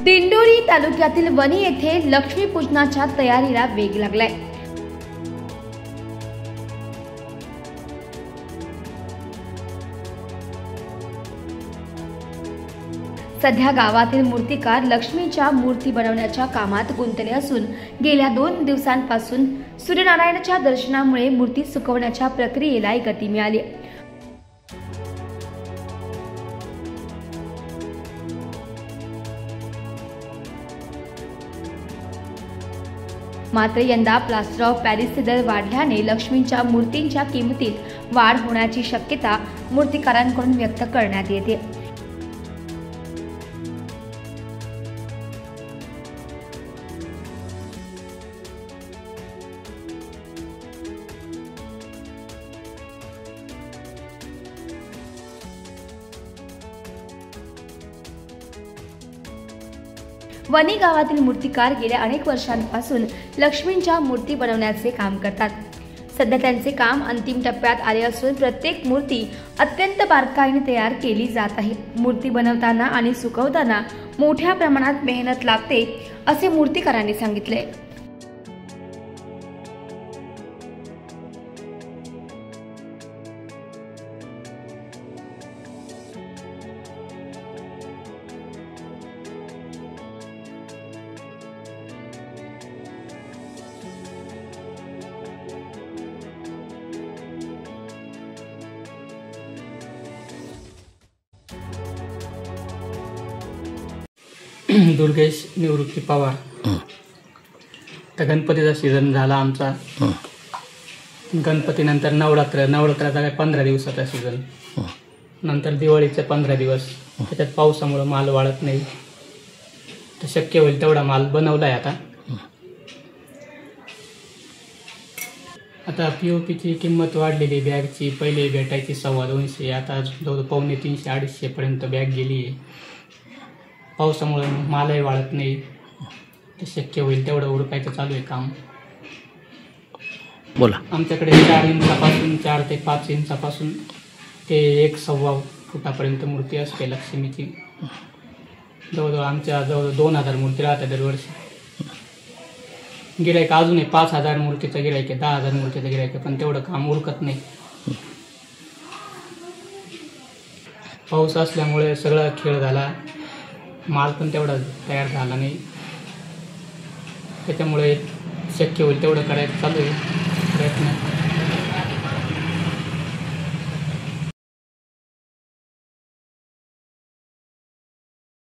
दिंडोरी तालुक्यातील वणी येथे लक्ष्मीपूजनाच्या तयारीला वेग लागलाय। सध्या गावातील मूर्तिकार लक्ष्मीच्या मूर्ती बनवण्याच्या कामात गुंतले असून गेल्या 2 दिवसांपासून सूर्यनारायणाच्या दर्शनामुळे मूर्ती सुकवण्याच्या प्रक्रियेला गती मिळाली। मात्र यंदा प्लास्टर ऑफ पॅरिसचे दर वाढल्याने लक्ष्मीच्या मूर्तींच्या किमतीत वाढ होण्याची शक्यता मूर्तिकारांकडून व्यक्त करण्यात येते। वणी गावातील मूर्तिकार गेल्या अनेक वर्षांपासून लक्ष्मींच्या मूर्ती बनवण्याचे काम करतात। सध्या त्यांचे काम अंतिम टप्प्यात आले असून प्रत्येक मूर्ती अत्यंत बारकाईने तयार केली जात आहे। मूर्ती बनवताना आणि सुकवताना मोठ्या प्रमाणात मेहनत लागते असे मूर्तिकारांनी सांगितले। दुर्गेश निवृत्ती पवार। तर गणपतीचा सीझन झाला आमचा। गणपतीनंतर नवरात्राचा काय 15 दिवसाचा सीझन, नंतर दिवाळीचे 15 दिवस। त्याच्यात पावसामुळे माल वाळत नाही, तर शक्य होईल तेवढा माल बनवलाय। आता POPची किंमत वाढलेली, बॅगची पहिले भेटायची 250, आता जवळ 250-300-250 पर्यंत बॅग गेली आहे। पावसामुळे मालही वाळत नाही, तर शक्य होईल तेवढं उरकायचं चालू आहे काम। बोला। आमच्याकडे 4 इंचापासून 4 ते 5 इंचापासून ते 1.25 फुटापर्यंत मूर्ती असते लक्ष्मीची। जवळजवळ आमच्या 2000 मूर्ती राहतात दरवर्षी। गिरायक अजूनही 5000 मूर्तीचं गिरायक आहे, 10,000 मूर्तीचं गिरायक आहे, पण तेवढं काम उरकत नाही। पाऊस असल्यामुळे सगळा खेळ झाला, माल पण तेवढा तयार झाला नाही। त्याच्यामुळे शक्य होईल तेवढं करायचं चालू आहे प्रयत्न।